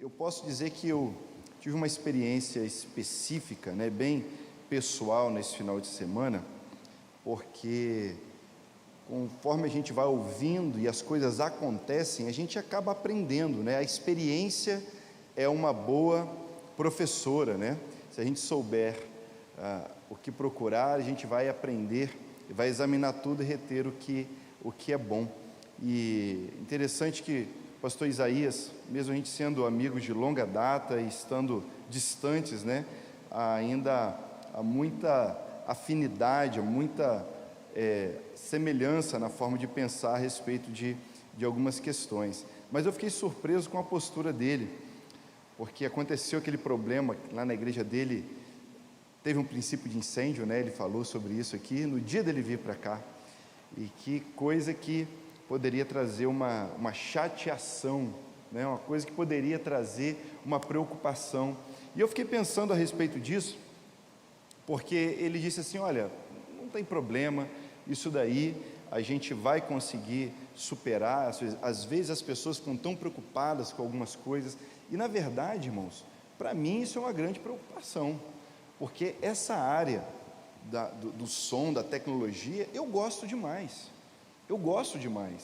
eu posso dizer que eu tive uma experiência específica, né, bem pessoal nesse final de semana, porque conforme a gente vai ouvindo e as coisas acontecem, a gente acaba aprendendo, né? A experiência é uma boa professora, né? Se a gente souber o que procurar, a gente vai aprender, vai examinar tudo e reter o que é bom. E interessante que o pastor Isaías, mesmo a gente sendo amigos de longa data e estando distantes, né, ainda há muita afinidade, muita semelhança na forma de pensar a respeito de algumas questões. Mas eu fiquei surpreso com a postura dele, porque aconteceu aquele problema lá na igreja dele, teve um princípio de incêndio, né? Ele falou sobre isso aqui, no dia dele vir para cá, e que coisa que poderia trazer uma chateação, né? Uma coisa que poderia trazer uma preocupação. E eu fiquei pensando a respeito disso, porque ele disse assim, olha, não tem problema, isso daí a gente vai conseguir superar. Às vezes as pessoas ficam tão preocupadas com algumas coisas, e na verdade, irmãos, para mim isso é uma grande preocupação, porque essa área do som, da tecnologia, eu gosto demais.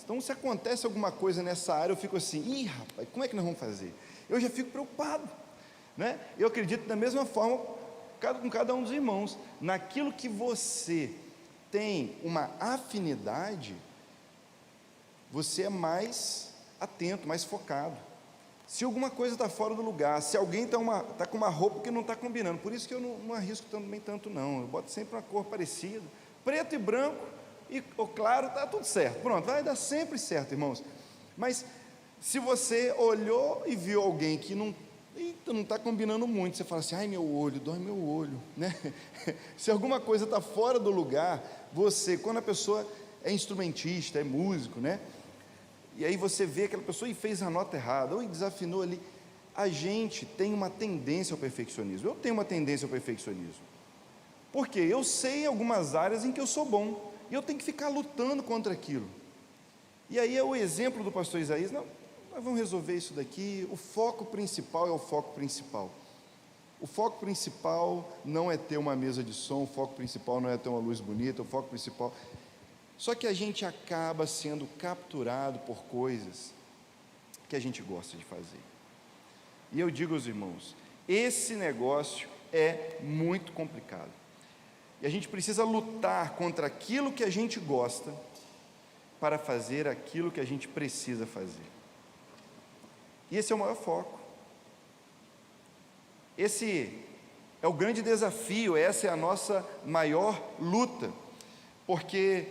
Então, se acontece alguma coisa nessa área, eu fico assim, ih, rapaz, como é que nós vamos fazer? Eu já fico preocupado, né? Eu acredito da mesma forma com cada um dos irmãos, naquilo que você tem uma afinidade, você é mais atento, mais focado. Se alguma coisa está fora do lugar, se alguém está com uma roupa que não está combinando, por isso que eu não arrisco também tanto não, eu boto sempre uma cor parecida, preto e branco, ou claro, está tudo certo, pronto, vai dar sempre certo, irmãos. Mas se você olhou e viu alguém que não está combinando muito, você fala assim, ai meu olho, dói meu olho, né? Se alguma coisa está fora do lugar, quando a pessoa é instrumentista, é músico, né? E aí você vê aquela pessoa e fez a nota errada, ou desafinou ali. A gente tem uma tendência ao perfeccionismo. Eu tenho uma tendência ao perfeccionismo, porque eu sei algumas áreas em que eu sou bom, e eu tenho que ficar lutando contra aquilo. E aí é o exemplo do pastor Isaías, não, nós vamos resolver isso daqui, o foco principal é o foco principal. O foco principal não é ter uma mesa de som, o foco principal não é ter uma luz bonita, o foco principal... Só que a gente acaba sendo capturado por coisas que a gente gosta de fazer. E eu digo aos irmãos, esse negócio é muito complicado. E a gente precisa lutar contra aquilo que a gente gosta para fazer aquilo que a gente precisa fazer. E esse é o maior foco. Esse é o grande desafio, essa é a nossa maior luta, porque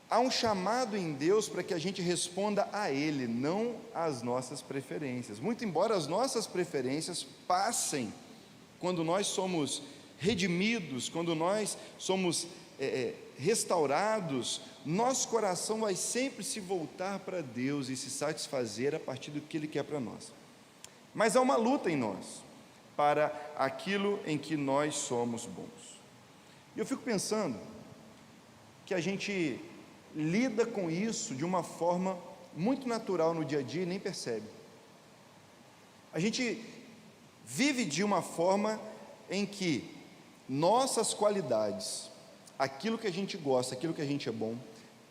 há um chamado em Deus para que a gente responda a Ele, não às nossas preferências. Muito embora as nossas preferências passem quando nós somos redimidos, quando nós somos restaurados, nosso coração vai sempre se voltar para Deus e se satisfazer a partir do que Ele quer para nós. Mas há uma luta em nós, para aquilo em que nós somos bons. E eu fico pensando que a gente lida com isso de uma forma muito natural no dia a dia e nem percebe. A gente vive de uma forma em que nossas qualidades, aquilo que a gente gosta, aquilo que a gente é bom,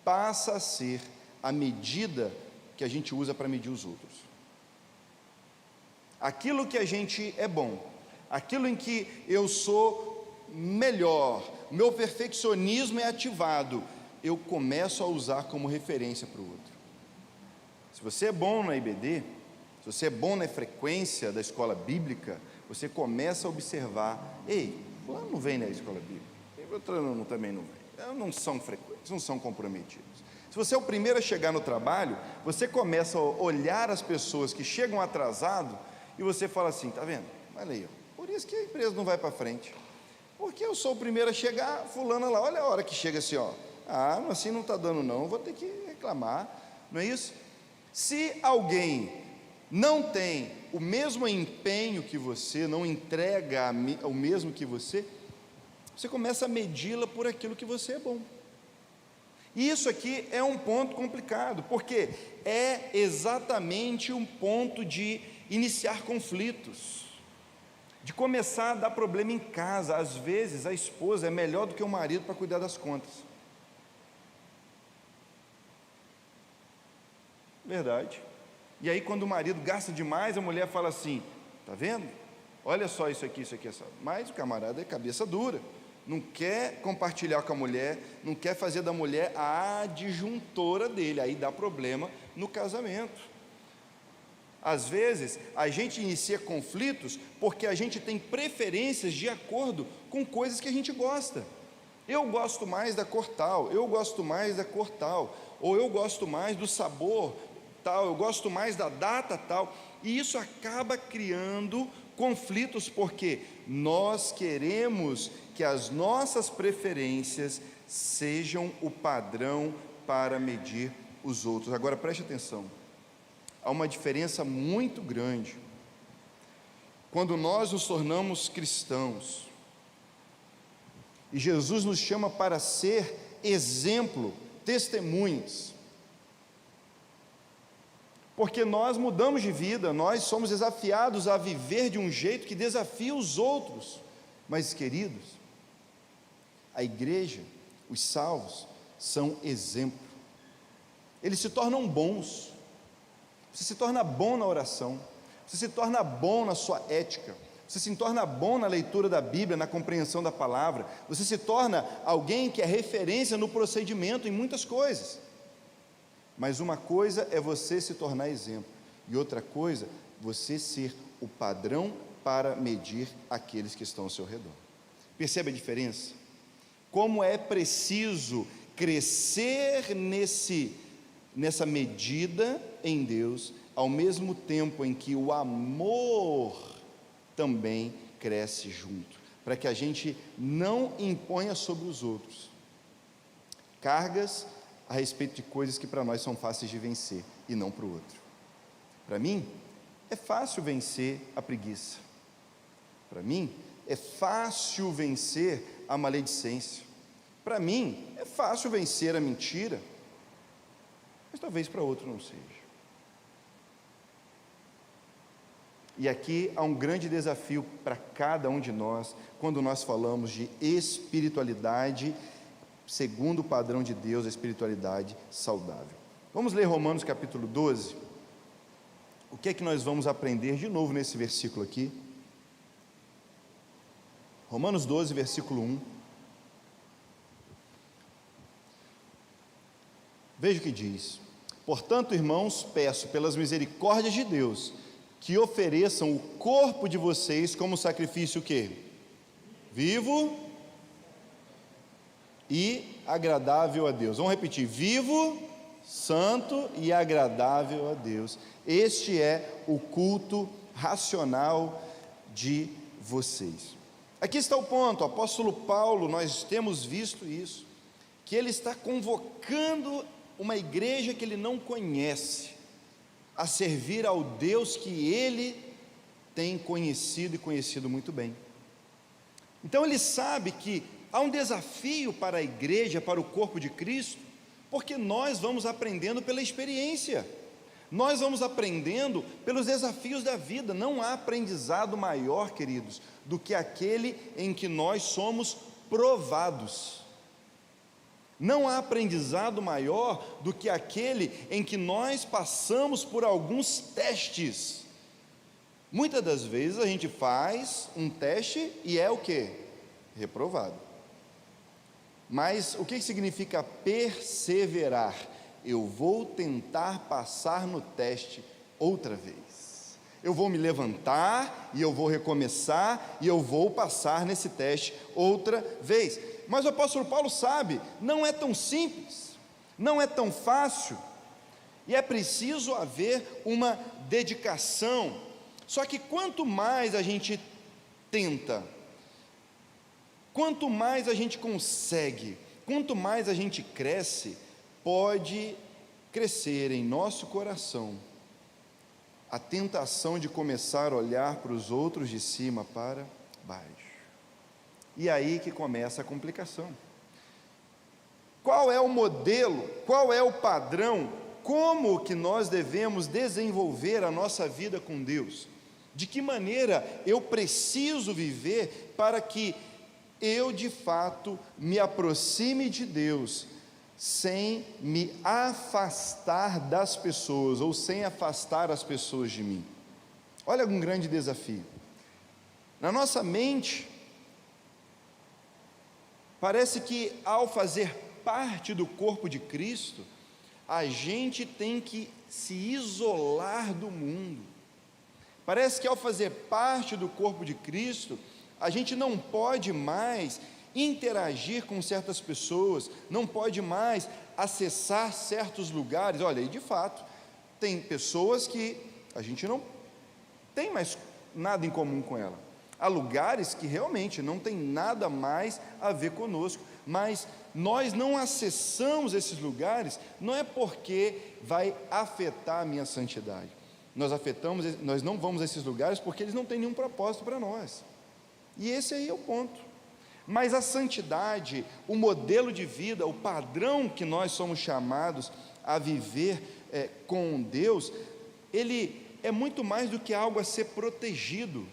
passa a ser a medida que a gente usa para medir os outros. Aquilo que a gente é bom, aquilo em que eu sou melhor, meu perfeccionismo é ativado, eu começo a usar como referência para o outro. Se você é bom na IBD, se você é bom na frequência da escola bíblica, você começa a observar, ei, fulano não vem na escola bíblica, outro também não vem, não são frequentes, não são comprometidos. Se você é o primeiro a chegar no trabalho, você começa a olhar as pessoas que chegam atrasado, e você fala assim, tá vendo? Olha aí, por isso que a empresa não vai para frente, porque eu sou o primeiro a chegar, fulano lá, olha a hora que chega assim, ó, assim não está dando não, vou ter que reclamar, não é isso? Se alguém não tem o mesmo empenho que você, não entrega o mesmo que você começa a medi-la por aquilo que você é bom. E isso aqui é um ponto complicado, porque é exatamente um ponto de iniciar conflitos, de começar a dar problema em casa. Às vezes a esposa é melhor do que o marido para cuidar das contas. Verdade. E aí quando o marido gasta demais, a mulher fala assim: tá vendo? Olha só isso aqui, essa. Mas o camarada é cabeça dura, não quer compartilhar com a mulher, não quer fazer da mulher a adjuntora dele, aí dá problema no casamento. Às vezes a gente inicia conflitos porque a gente tem preferências de acordo com coisas que a gente gosta. Eu gosto mais da cor tal, eu gosto mais da cor tal, ou eu gosto mais do sabor tal, eu gosto mais da data tal, e isso acaba criando conflitos porque nós queremos que as nossas preferências sejam o padrão para medir os outros. Agora preste atenção, há uma diferença muito grande quando nós nos tornamos cristãos e Jesus nos chama para ser exemplo, testemunhas, porque nós mudamos de vida, nós somos desafiados a viver de um jeito que desafia os outros. Mas, queridos, a igreja, os salvos, são exemplo, eles se tornam bons. Você se torna bom na oração, você se torna bom na sua ética, você se torna bom na leitura da Bíblia, na compreensão da palavra, você se torna alguém que é referência no procedimento em muitas coisas. Mas uma coisa é você se tornar exemplo, e outra coisa, você ser o padrão para medir aqueles que estão ao seu redor. Percebe a diferença? Como é preciso crescer nessa medida em Deus, ao mesmo tempo em que o amor também cresce junto, para que a gente não imponha sobre os outros cargas a respeito de coisas que para nós são fáceis de vencer e não para o outro. Para mim, é fácil vencer a preguiça. Para mim, é fácil vencer a maledicência. Para mim, é fácil vencer a mentira. Mas talvez para outro não seja. E aqui há um grande desafio para cada um de nós, quando nós falamos de espiritualidade segundo o padrão de Deus, a espiritualidade saudável. Vamos ler Romanos capítulo 12. O que é que nós vamos aprender de novo nesse versículo aqui? Romanos 12, versículo 1. Veja o que diz: portanto, irmãos, peço pelas misericórdias de Deus, que ofereçam o corpo de vocês como sacrifício o quê? Vivo e agradável a Deus. Vamos repetir: vivo, santo e agradável a Deus. Este é o culto racional de vocês. Aqui está o ponto, o apóstolo Paulo, nós temos visto isso, que ele está convocando uma igreja que ele não conhece, a servir ao Deus que ele tem conhecido e conhecido muito bem. Então ele sabe que há um desafio para a igreja, para o corpo de Cristo, porque nós vamos aprendendo pela experiência, nós vamos aprendendo pelos desafios da vida. Não há aprendizado maior, queridos, do que aquele em que nós somos provados. Não há aprendizado maior do que aquele em que nós passamos por alguns testes. Muitas das vezes a gente faz um teste e é o quê? Reprovado. Mas o que significa perseverar? Eu vou tentar passar no teste outra vez. Eu vou me levantar e eu vou recomeçar e eu vou passar nesse teste outra vez. Mas o apóstolo Paulo sabe, não é tão simples, não é tão fácil, e é preciso haver uma dedicação. Só que quanto mais a gente tenta, quanto mais a gente consegue, quanto mais a gente cresce, pode crescer em nosso coração a tentação de começar a olhar para os outros de cima para baixo. E aí que começa a complicação. Qual é o modelo, qual é o padrão como que nós devemos desenvolver a nossa vida com Deus? De que maneira eu preciso viver para que eu, de fato, me aproxime de Deus, sem me afastar das pessoas, ou sem afastar as pessoas de mim? Olha um grande desafio. Na nossa mente, parece que ao fazer parte do corpo de Cristo, a gente tem que se isolar do mundo. Parece que ao fazer parte do corpo de Cristo, a gente não pode mais interagir com certas pessoas, não pode mais acessar certos lugares. Olha, e de fato, tem pessoas que a gente não tem mais nada em comum com ela. Há lugares que realmente não tem nada mais a ver conosco, mas nós não acessamos esses lugares, não é porque vai afetar a minha santidade. Nós não vamos a esses lugares porque eles não têm nenhum propósito para nós. E esse aí é o ponto. Mas a santidade, o modelo de vida, o padrão que nós somos chamados a viver com Deus, ele é muito mais do que algo a ser protegido,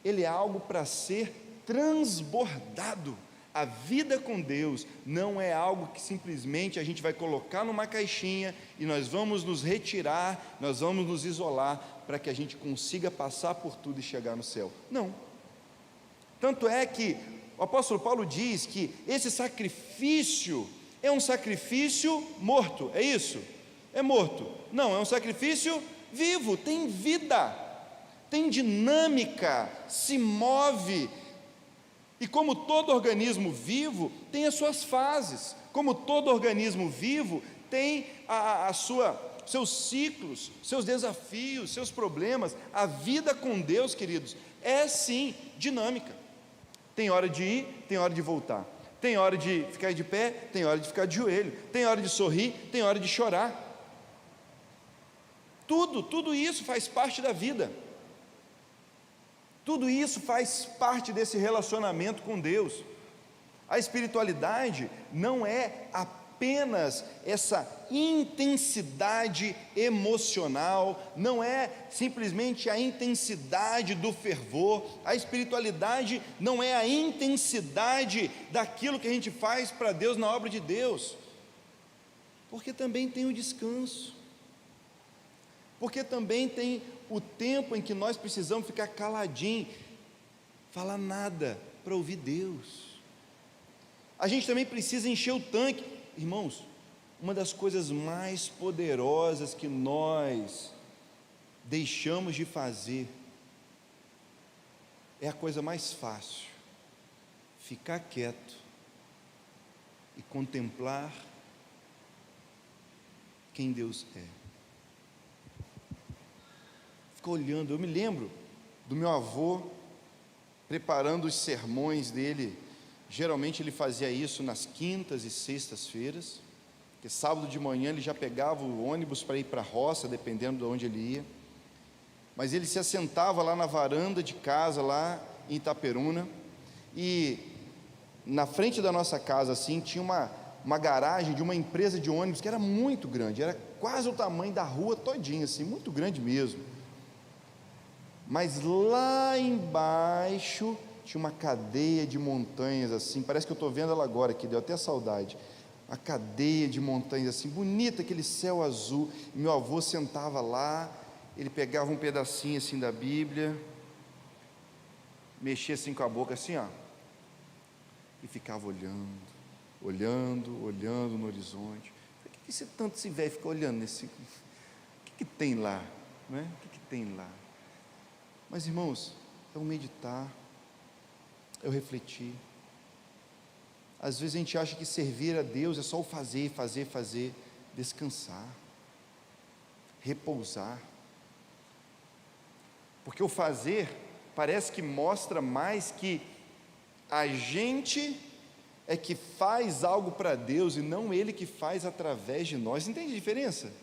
ele é algo para ser transbordado. A vida com Deus não é algo que simplesmente a gente vai colocar numa caixinha e nós vamos nos retirar, nós vamos nos isolar para que a gente consiga passar por tudo e chegar no céu. Não. Tanto é que o apóstolo Paulo diz que esse sacrifício é um sacrifício morto, é isso? É morto. Não, é um sacrifício vivo, tem vida, tem dinâmica, se move. E como todo organismo vivo, tem as suas fases. Como todo organismo vivo, tem seus ciclos, seus desafios, seus problemas. A vida com Deus, queridos, é sim dinâmica. Tem hora de ir, tem hora de voltar. Tem hora de ficar de pé, tem hora de ficar de joelho. Tem hora de sorrir, tem hora de chorar. Tudo isso faz parte da vida. Tudo isso faz parte desse relacionamento com Deus. A espiritualidade não é apenas essa intensidade emocional, não é simplesmente a intensidade do fervor. A espiritualidade não é a intensidade daquilo que a gente faz para Deus na obra de Deus, porque também tem o descanso, porque também tem o tempo em que nós precisamos ficar caladinho, falar nada para ouvir Deus. A gente também precisa encher o tanque. Irmãos, uma das coisas mais poderosas que nós deixamos de fazer é a coisa mais fácil: ficar quieto e contemplar quem Deus é. Olhando, eu me lembro do meu avô preparando os sermões dele. Geralmente ele fazia isso nas quintas e sextas-feiras, porque sábado de manhã ele já pegava o ônibus para ir para a roça, dependendo de onde ele ia, mas ele se assentava lá na varanda de casa, lá em Itaperuna, e na frente da nossa casa, assim, tinha uma garagem de uma empresa de ônibus, que era muito grande, era quase o tamanho da rua todinha, assim, muito grande mesmo. Mas lá embaixo tinha uma cadeia de montanhas assim, parece que eu estou vendo ela agora, que deu até saudade. Uma cadeia de montanhas assim, bonita, aquele céu azul. E meu avô sentava lá, ele pegava um pedacinho assim da Bíblia, mexia assim com a boca assim, ó, e ficava olhando no horizonte. Por que esse tanto esse velho fica olhando nesse? O que tem lá? Não é? O que tem lá? Mas, irmãos, é o meditar, é o refletir. Às vezes a gente acha que servir a Deus é só o fazer, descansar, repousar. Porque o fazer parece que mostra mais que a gente é que faz algo para Deus e não Ele que faz através de nós. Entende a diferença?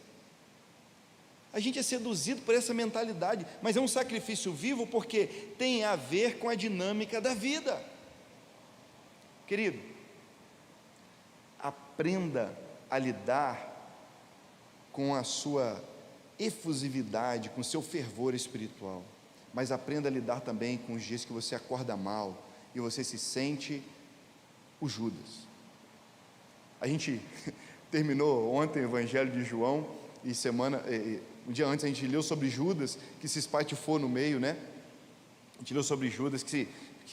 A gente é seduzido por essa mentalidade, mas é um sacrifício vivo porque tem a ver com a dinâmica da vida. Querido, aprenda a lidar com a sua efusividade, com o seu fervor espiritual, mas aprenda a lidar também com os dias que você acorda mal e você se sente o Judas. A gente terminou ontem o Evangelho de João e um dia antes a gente leu sobre Judas que se espatifou no meio, né? A gente leu sobre Judas que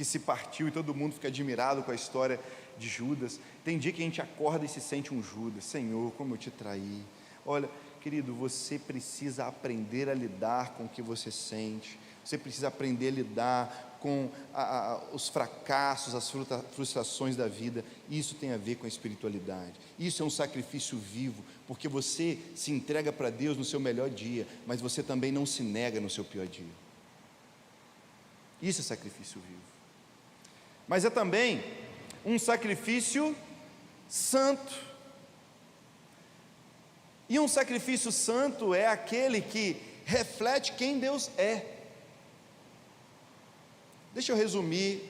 se partiu e todo mundo fica admirado com a história de Judas. Tem dia que a gente acorda e se sente um Judas. Senhor, como eu te traí. Olha, querido, você precisa aprender a lidar com o que você sente. Você precisa aprender a lidar com os fracassos, as frustrações da vida. Isso tem a ver com a espiritualidade. Isso é um sacrifício vivo, porque você se entrega para Deus no seu melhor dia, mas você também não se nega no seu pior dia. Isso é sacrifício vivo. Mas é também um sacrifício santo. E um sacrifício santo é aquele que reflete quem Deus é. Deixa eu resumir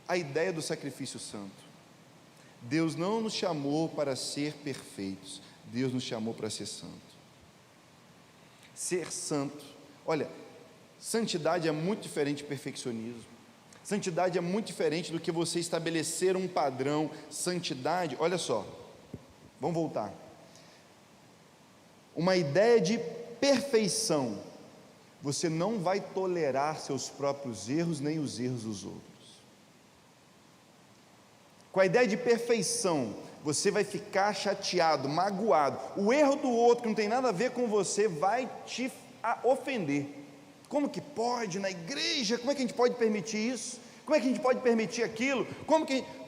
a ideia do sacrifício santo. Deus não nos chamou para ser perfeitos, Deus nos chamou para ser santo. Ser santo, olha, santidade é muito diferente de perfeccionismo. Santidade é muito diferente do que você estabelecer um padrão. Santidade, olha só, vamos voltar. Uma ideia de perfeição. Você não vai tolerar seus próprios erros, nem os erros dos outros. Com a ideia de perfeição, você vai ficar chateado, magoado. O erro do outro, que não tem nada a ver com você, vai te ofender. Como que pode na igreja? Como é que a gente pode permitir isso? Como é que a gente pode permitir aquilo?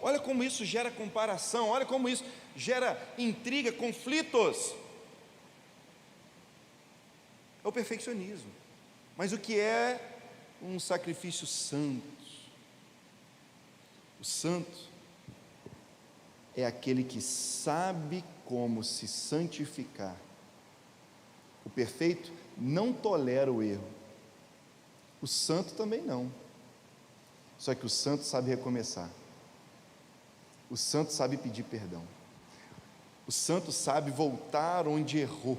Olha como isso gera comparação, olha como isso gera intriga, conflitos. É o perfeccionismo. Mas o que é um sacrifício santo? O santo é aquele que sabe como se santificar. O perfeito não tolera o erro. O santo também não. Só que o santo sabe recomeçar. O santo sabe pedir perdão. O santo sabe voltar onde errou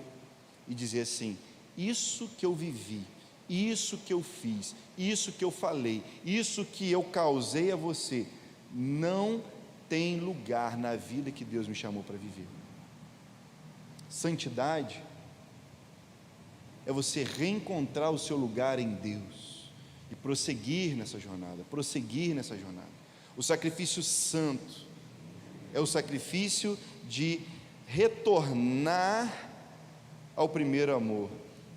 e dizer assim: isso que eu vivi, isso que eu fiz, isso que eu falei, isso que eu causei a você, não tem lugar na vida que Deus me chamou para viver. Santidade é você reencontrar o seu lugar em Deus e prosseguir nessa jornada, O sacrifício santo é o sacrifício de retornar ao primeiro amor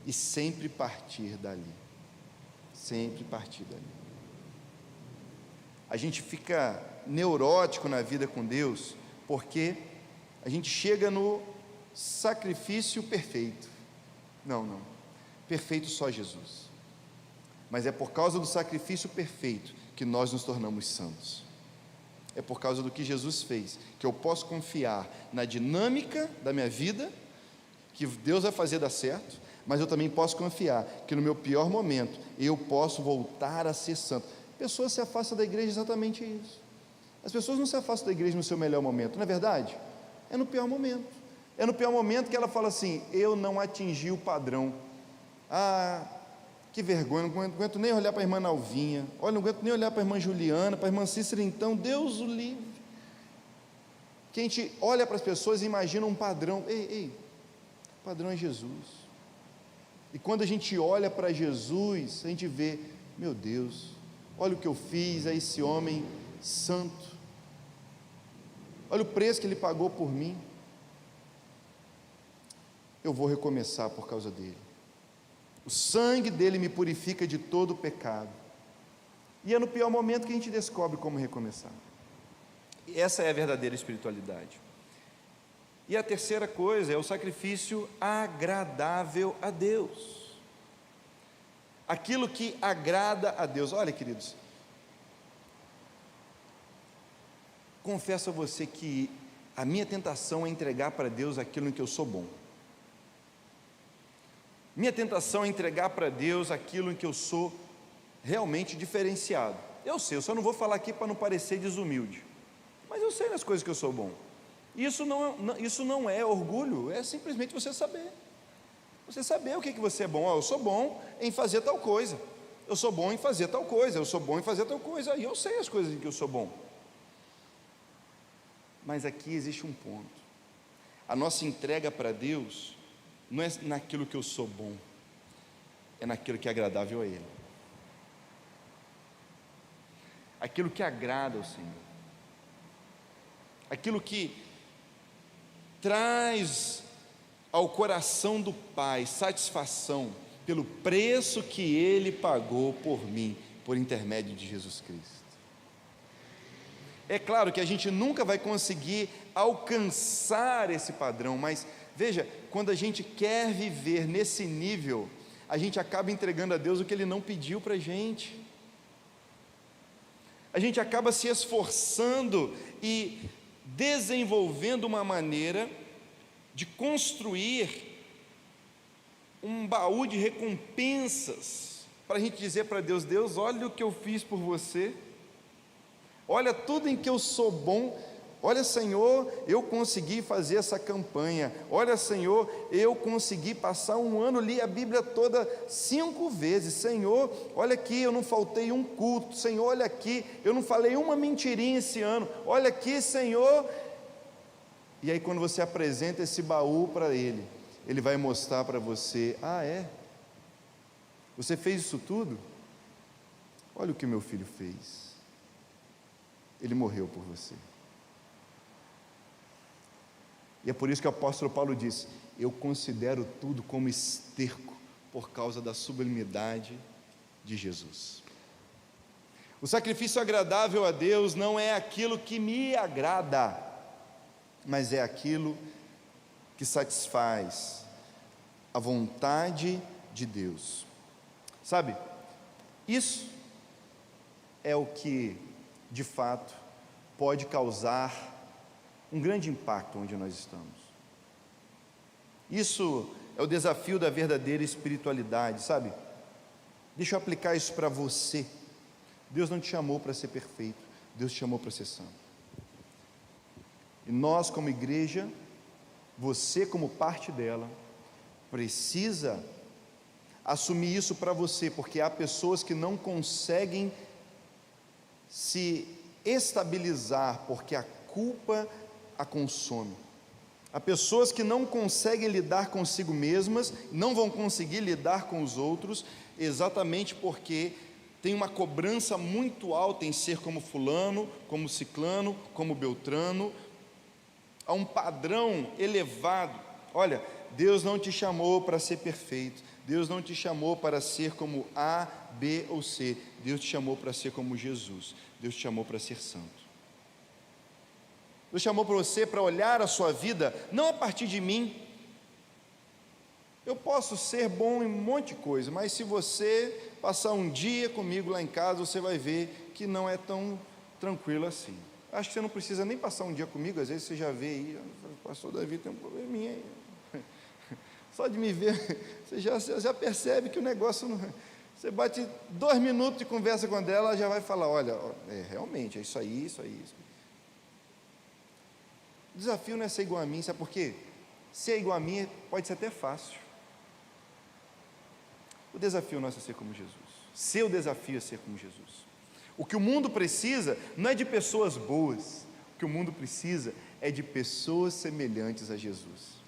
e sempre partir dali. A gente fica neurótico na vida com Deus porque a gente chega no sacrifício perfeito. Não, perfeito só Jesus. Mas é por causa do sacrifício perfeito que nós nos tornamos santos. É por causa do que Jesus fez que eu posso confiar na dinâmica da minha vida, que Deus vai fazer dar certo, mas eu também posso confiar que no meu pior momento eu posso voltar a ser santo. Pessoas se afastam da igreja exatamente isso. As pessoas não se afastam da igreja no seu melhor momento, não é verdade? É no pior momento. É no pior momento que ela fala assim: eu não atingi o padrão. Que vergonha, não aguento nem olhar para a irmã Nalvinha, não aguento nem olhar para a irmã Juliana, para a irmã Cícera. Então, Deus o livre. Que a gente olha para as pessoas e imagina um padrão. Ei, o padrão é Jesus. E quando a gente olha para Jesus, a gente vê: meu Deus, olha o que eu fiz a esse homem santo, olha o preço que ele pagou por mim. Eu vou recomeçar por causa dele. O sangue dele me purifica de todo o pecado. E é no pior momento que a gente descobre como recomeçar. E essa é a verdadeira espiritualidade. E a terceira coisa é o sacrifício agradável a Deus. Aquilo que agrada a Deus. Olha, queridos, confesso a você que a minha tentação é entregar para Deus aquilo em que eu sou bom. Minha tentação é entregar para Deus aquilo em que eu sou realmente diferenciado. Eu sei, eu só não vou falar aqui para não parecer desumilde, mas eu sei nas coisas que eu sou bom. Isso não é orgulho, é simplesmente você saber. Você saber o que você é bom. Eu sou bom em fazer tal coisa, eu sou bom em fazer tal coisa, eu sou bom em fazer tal coisa, e eu sei as coisas em que eu sou bom. Mas aqui existe um ponto: a nossa entrega para Deus não é naquilo que eu sou bom, é naquilo que é agradável a Ele, aquilo que agrada ao Senhor, aquilo que traz ao coração do Pai satisfação pelo preço que Ele pagou por mim, por intermédio de Jesus Cristo. É claro que a gente nunca vai conseguir alcançar esse padrão, mas veja, quando a gente quer viver nesse nível, a gente acaba entregando a Deus o que Ele não pediu para a gente. A gente acaba se esforçando e desenvolvendo uma maneira de construir um baú de recompensas, para a gente dizer para Deus: Deus, olha o que eu fiz por você, olha tudo em que eu sou bom, olha, Senhor, eu consegui fazer essa campanha, olha, Senhor, eu consegui passar um ano, li a Bíblia toda 5 vezes, Senhor, olha aqui, eu não faltei um culto, Senhor, olha aqui, eu não falei uma mentirinha esse ano, olha aqui, Senhor. E aí, quando você apresenta esse baú para Ele, Ele vai mostrar para você: ah, é? Você fez isso tudo? Olha o que meu filho fez, ele morreu por você. E é por isso que o apóstolo Paulo disse: eu considero tudo como esterco, por causa da sublimidade de Jesus. O sacrifício agradável a Deus não é aquilo que me agrada, mas é aquilo que satisfaz a vontade de Deus. Sabe, isso é o que, de fato, pode causar um grande impacto onde nós estamos. Isso é o desafio da verdadeira espiritualidade, sabe? Deixa eu aplicar isso para você. Deus não te chamou para ser perfeito, Deus te chamou para ser santo. E nós, como igreja, você como parte dela, precisa assumir isso para você, porque há pessoas que não conseguem se estabilizar, porque a culpa a consome. Há pessoas que não conseguem lidar consigo mesmas, não vão conseguir lidar com os outros, exatamente porque tem uma cobrança muito alta em ser como fulano, como ciclano, como beltrano. Há um padrão elevado. Olha, Deus não te chamou para ser perfeito, Deus não te chamou para ser como A, B ou C, Deus te chamou para ser como Jesus, Deus te chamou para ser santo. Deus chamou para você para olhar a sua vida, não a partir de mim. Eu posso ser bom em um monte de coisa, mas se você passar um dia comigo lá em casa, você vai ver que não é tão tranquilo assim. Acho que você não precisa nem passar um dia comigo, às vezes você já vê aí: o pastor Davi tem um probleminha aí. Só de me ver, você já percebe que o negócio não... Você bate 2 minutos de conversa com ela, ela já vai falar: olha, realmente, é isso aí, isso aí, isso. O desafio não é ser igual a mim, sabe por quê? Ser igual a mim pode ser até fácil. O desafio não é ser como Jesus. Seu desafio é ser como Jesus. O que o mundo precisa não é de pessoas boas, o que o mundo precisa é de pessoas semelhantes a Jesus.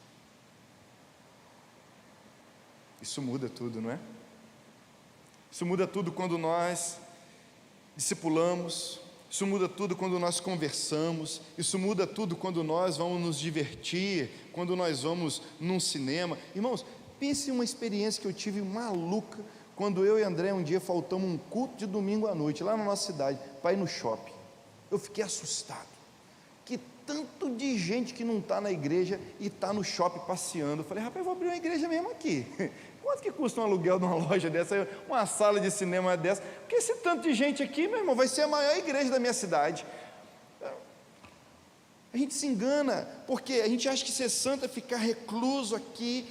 Isso muda tudo, não é? Isso muda tudo quando nós discipulamos, isso muda tudo quando nós conversamos, isso muda tudo quando nós vamos nos divertir, quando nós vamos num cinema. Irmãos, pense em uma experiência que eu tive maluca, quando eu e André um dia faltamos um culto de domingo à noite, lá na nossa cidade, para ir no shopping. Eu fiquei assustado, que tanto de gente que não está na igreja e está no shopping passeando. Eu falei: rapaz, eu vou abrir uma igreja mesmo aqui. Quanto que custa um aluguel de uma loja dessa, uma sala de cinema dessa? Porque esse tanto de gente aqui, meu irmão, vai ser a maior igreja da minha cidade. A gente se engana, porque a gente acha que ser santo é ficar recluso aqui,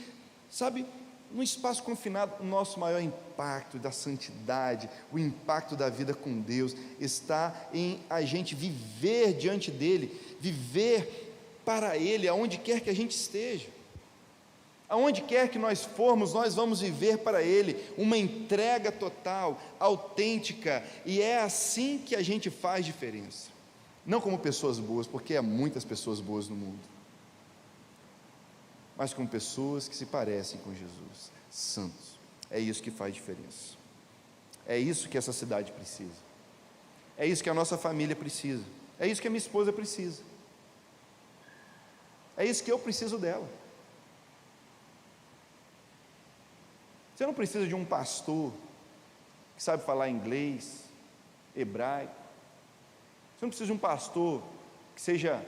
sabe, num espaço confinado. O nosso maior impacto da santidade, o impacto da vida com Deus, está em a gente viver diante dEle, viver para Ele, aonde quer que a gente esteja. Aonde quer que nós formos, nós vamos viver para Ele uma entrega total, autêntica, e é assim que a gente faz diferença. Não como pessoas boas, porque há muitas pessoas boas no mundo, mas como pessoas que se parecem com Jesus, santos. É isso que faz diferença. É isso que essa cidade precisa. É isso que a nossa família precisa. É isso que a minha esposa precisa. É isso que eu preciso dela. Você não precisa de um pastor que sabe falar inglês, hebraico. Você não precisa de um pastor que seja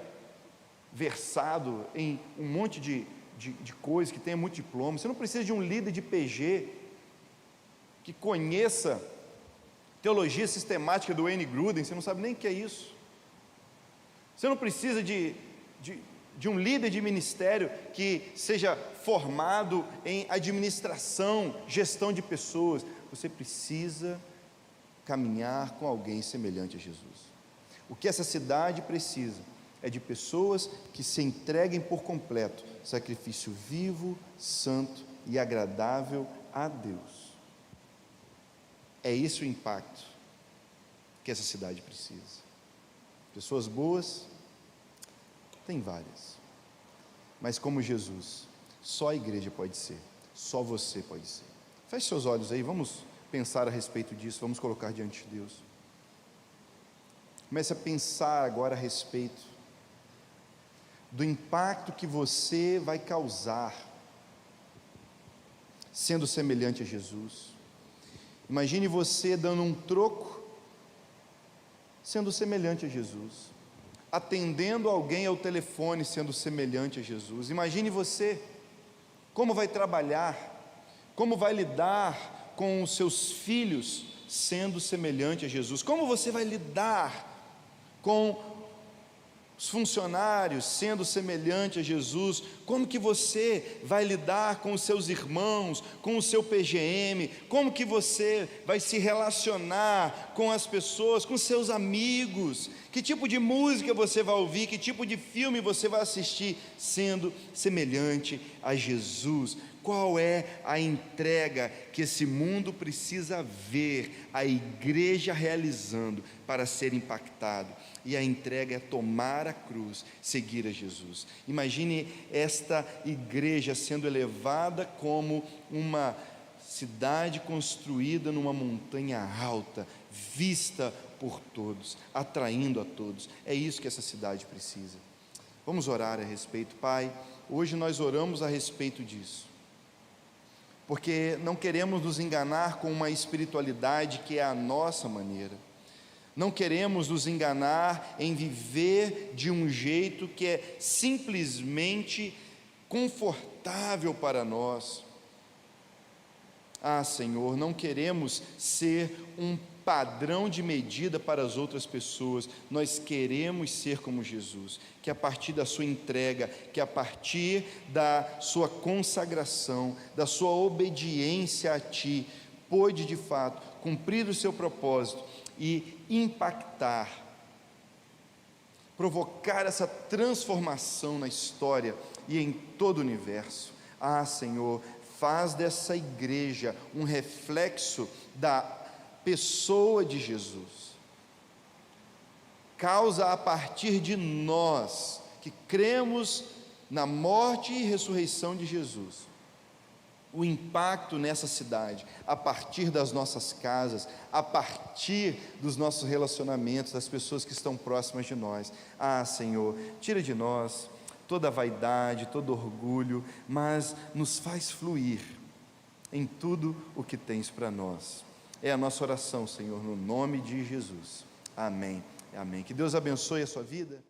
versado em um monte de coisas, que tenha muito diploma. Você não precisa de um líder de PG que conheça teologia sistemática do Wayne Grudem. Você não sabe nem o que é isso. Você não precisa de um líder de ministério que seja formado em administração, gestão de pessoas. Você precisa caminhar com alguém semelhante a Jesus. O que essa cidade precisa é de pessoas que se entreguem por completo, sacrifício vivo, santo e agradável a Deus. É esse o impacto que essa cidade precisa. Pessoas boas, tem várias, mas como Jesus, só a igreja pode ser, só você pode ser. Feche seus olhos aí, vamos pensar a respeito disso, vamos colocar diante de Deus. Comece a pensar agora a respeito do impacto que você vai causar sendo semelhante a Jesus. Imagine você dando um troco, sendo semelhante a Jesus, atendendo alguém ao telefone, sendo semelhante a Jesus. Imagine você, como vai trabalhar, como vai lidar com os seus filhos, sendo semelhante a Jesus. Como você vai lidar com os funcionários, sendo semelhante a Jesus. Como que você vai lidar com os seus irmãos, com o seu PGM, como que você vai se relacionar com as pessoas, com seus amigos, que tipo de música você vai ouvir, que tipo de filme você vai assistir, sendo semelhante a Jesus. Qual é a entrega que esse mundo precisa ver a igreja realizando para ser impactado? E a entrega é tomar a cruz, seguir a Jesus. Imagine esta igreja sendo elevada como uma cidade construída numa montanha alta, vista por todos, atraindo a todos. É isso que essa cidade precisa. Vamos orar a respeito. Pai, hoje nós oramos a respeito disso, porque não queremos nos enganar com uma espiritualidade que é a nossa maneira. Não queremos nos enganar em viver de um jeito que é simplesmente confortável para nós. Senhor, não queremos ser um padrão de medida para as outras pessoas. Nós queremos ser como Jesus, que a partir da sua entrega, que a partir da sua consagração, da sua obediência a Ti, pôde de fato cumprir o seu propósito e impactar, provocar essa transformação na história e em todo o universo. Senhor, faz dessa igreja um reflexo da pessoa de Jesus. Causa a partir de nós, que cremos na morte e ressurreição de Jesus, o impacto nessa cidade, a partir das nossas casas, a partir dos nossos relacionamentos, das pessoas que estão próximas de nós. Senhor, tira de nós toda a vaidade, todo orgulho, mas nos faz fluir em tudo o que tens para nós. É a nossa oração, Senhor, no nome de Jesus. Amém. Amém. Que Deus abençoe a sua vida.